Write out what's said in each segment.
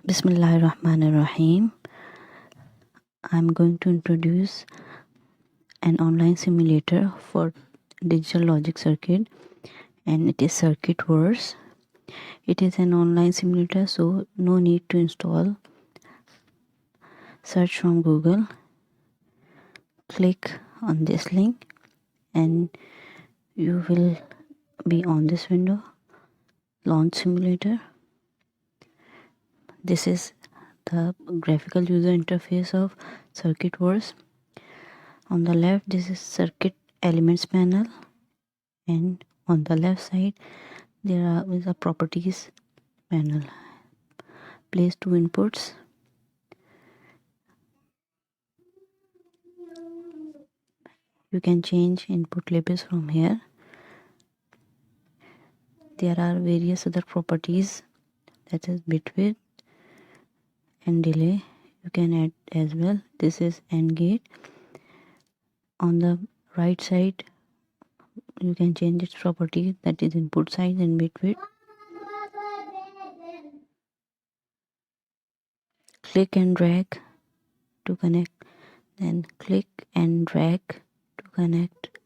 Bismillahirrahmanirrahim. I'm going to introduce an online simulator for digital logic circuit, and it is CircuitVerse. It is an online simulator, so no need to install. Search from Google, click on this link, and you will be on this window. Launch simulator. This is the graphical user interface of CircuitVerse. On the left, this is circuit elements panel, and on the left side there is a properties panel. Place two inputs. You can change input labels from here. There are various other properties, that is bit width and delay. You can add as well. This is AND gate. On the right side you can change its property, that is input size and bit width. Click and drag to connect, then click and drag to connect.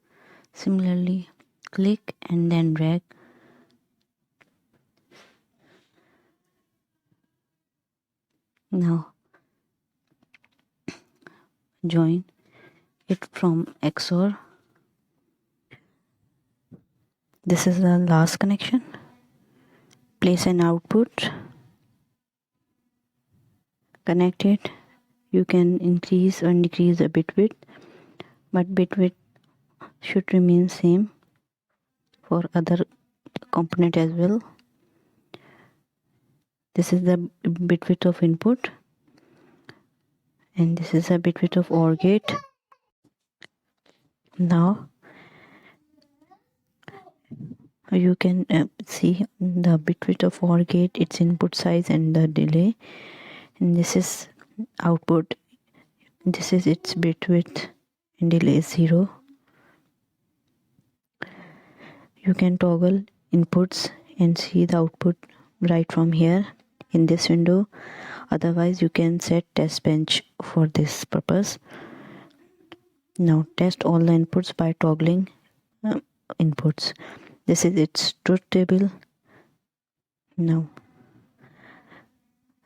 Similarly, click and then drag. Now join it from XOR. This is the last connection. Place an output, connect it. You can increase or decrease the bit width, but bit width should remain same for other component as well. This is the bit width of input, and this is a bit width of OR gate. Now you can see the bit width of OR gate, its input size and the delay, and this is output. This is its bit width and delay is 0. You can toggle inputs and see the output right from here in this window. Otherwise you can set test bench for this purpose. Now test all the inputs by toggling inputs. This is its truth table. Now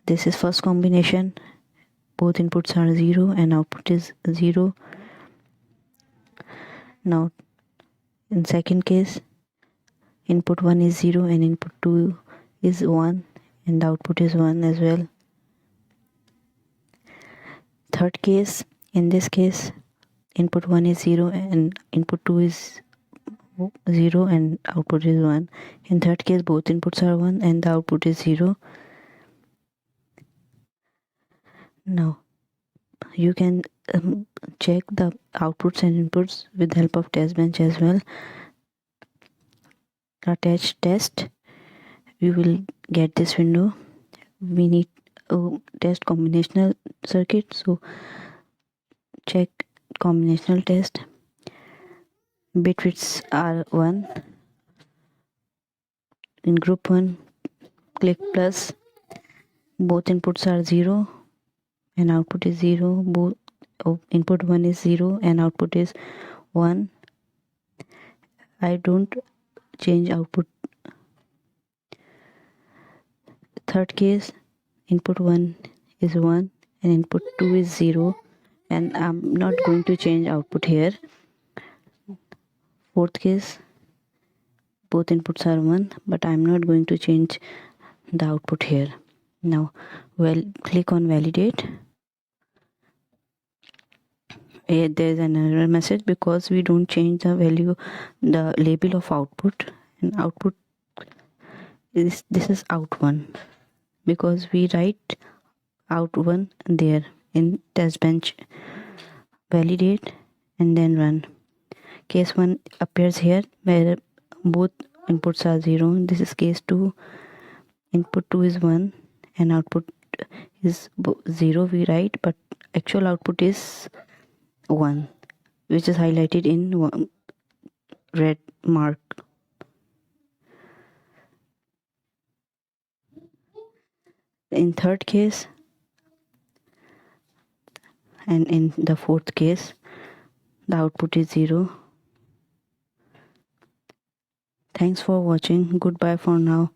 this is first combination. Both inputs are 0 and output is 0. Now in second case, input 1 is 0 and input 2 is 1 and output is 1 as well. Third case, in this case input 1 is 0 and input 2 is 0 and output is 1. In third case, both inputs are 1 and the output is 0. Now you can check the outputs and inputs with the help of test bench as well. Attach test. You will get this window. We need to test combinational circuit, so check combinational test. Bit widths are 1. In group 1, click plus. Both inputs are 0 and output is 0. Both input 1 is 0 and output is 1. I don't change output. Third case, input 1 is 1 and input 2 is 0, and I'm not going to change output here. Fourth case, both inputs are 1, but I'm not going to change the output here. Now click on validate. There's an error message because we don't change the value, the label of output, and output is, this is out 1 because we write out 1 there in test bench. Validate and then run. Case 1 appears here where both inputs are 0. This is case 2. Input 2 is 1 and output is 0 we write, but actual output is 1, which is highlighted in red mark. in third case, and in the fourth case the output is 0. Thanks for watching. Goodbye for now.